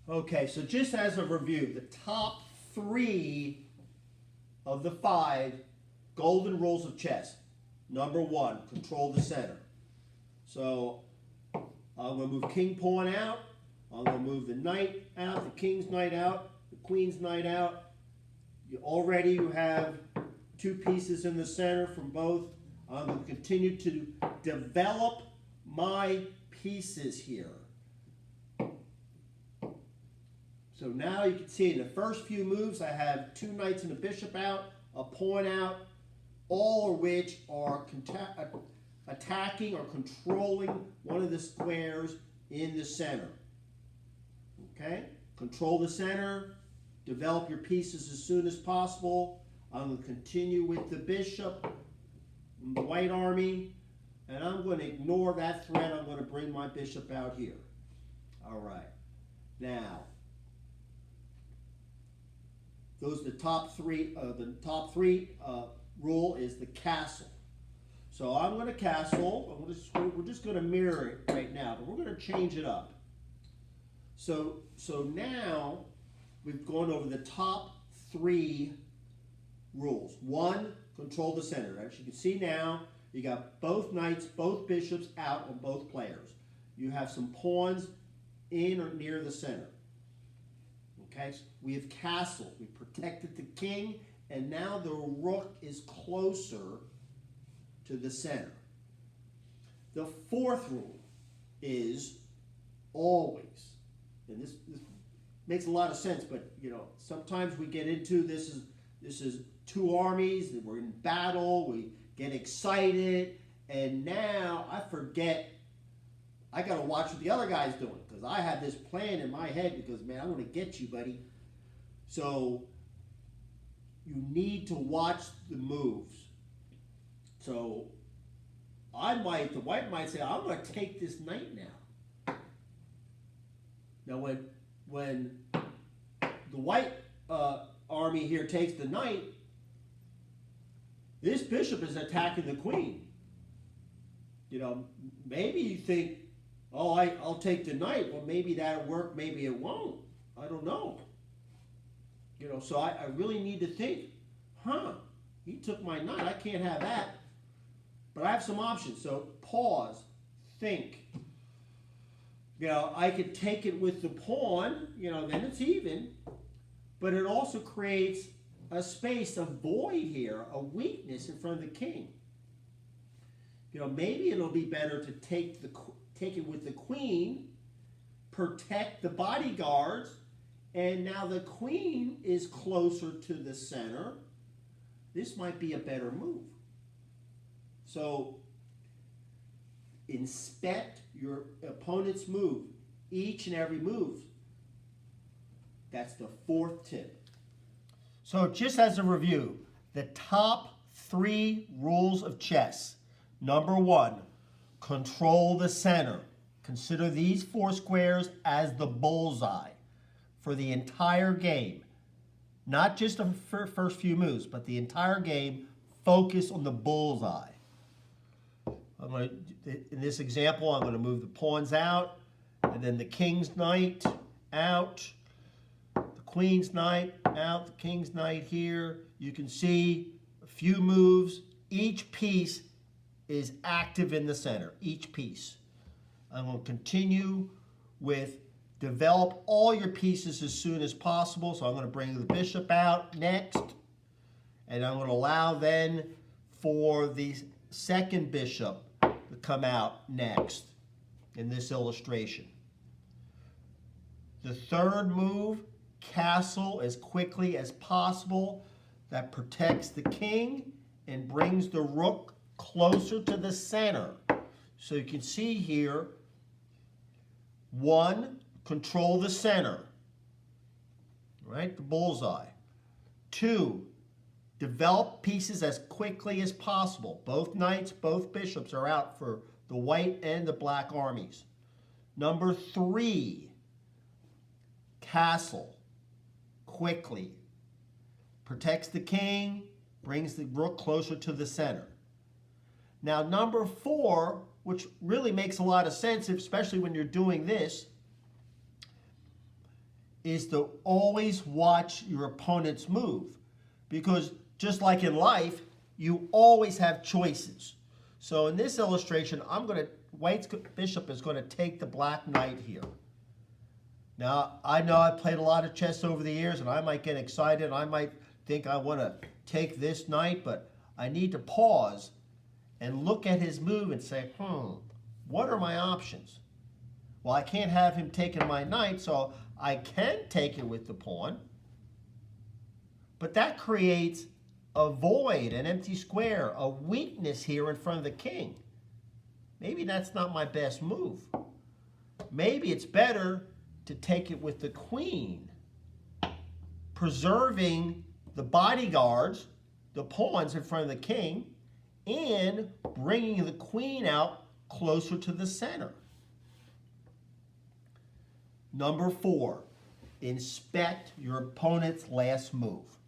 Okay, so just as a review, the top 3 of the 5 golden rules of chess. Number 1, control the center. So I'm going to move king pawn out. I'm going to move the knight out, the king's knight out, the queen's knight out. You have 2 pieces in the center from both. I'm going to continue to develop my pieces here. So now you can see in the first few moves I have 2 knights and a bishop out, a pawn out, all of which are attacking or controlling one of the squares in the center. Okay? Control the center, develop your pieces as soon as possible. I'm going to continue with the bishop, the white army, and I'm going to ignore that threat. I'm going to bring my bishop out here. All right. Now, those are the top 3. The top 3 rule is the castle. So I'm going to castle. We're just going to mirror it right now, but we're going to change it up. So now we've gone over the top 3 rules. 1, control the center. As you can see now, you got both knights, both bishops out on both players. You have some pawns in or near the center. Okay, so we have castle. We protected the king, and now the rook is closer to the center. The 4th rule is always, and this makes a lot of sense, but sometimes we get into this is 2 armies, and we're in battle, we get excited, and now I forget I got to watch what the other guy's doing because I have this plan in my head because, man, I'm going to get you, buddy. So you need to watch the moves. So the white might say, I'm going to take this knight now. Now when the white army here takes the knight, this bishop is attacking the queen. Maybe you think, oh, I'll take the knight. Well, maybe that'll work, maybe it won't. I don't know. So I really need to think, he took my knight. I can't have that. But I have some options. So pause, think. I could take it with the pawn, then it's even. But it also creates a space, a void here, a weakness in front of the king. Maybe it'll be better to take it with the queen, protect the bodyguards, and now the queen is closer to the center. This might be a better move. So inspect your opponent's move, each and every move. That's the 4th tip. So just as a review, the top 3 rules of chess. Number 1, control the center. Consider these 4 squares as the bullseye for the entire game. Not just the first few moves, but the entire game. Focus on the bullseye. In this example, I'm going to move the pawns out, and then the king's knight out, the queen's knight out, the king's knight here. You can see a few moves. Each piece is active in the center, each piece. I'm going to continue with develop all your pieces as soon as possible. So I'm going to bring the bishop out next, and I'm going to allow then for the second bishop to come out next in this illustration. The 3rd move, castle as quickly as possible. That protects the king and brings the rook closer to the center. So you can see here, 1, control the center, right? The bullseye. 2, develop pieces as quickly as possible. Both knights, both bishops are out for the white and the black armies. Number 3, castle, quickly. Protects the king, brings the rook closer to the center. Now, number 4, which really makes a lot of sense, especially when you're doing this, is to always watch your opponent's move. Because just like in life, you always have choices. So in this illustration, White's bishop is going to take the black knight here. Now, I know I've played a lot of chess over the years, and I might get excited. I might think I want to take this knight, but I need to pause and look at his move and say, what are my options? Well, I can't have him taking my knight, so I can take it with the pawn. But that creates a void, an empty square, a weakness here in front of the king. Maybe that's not my best move. Maybe it's better to take it with the queen, preserving the bodyguards, the pawns in front of the king, and bringing the queen out closer to the center. Number 4, inspect your opponent's last move.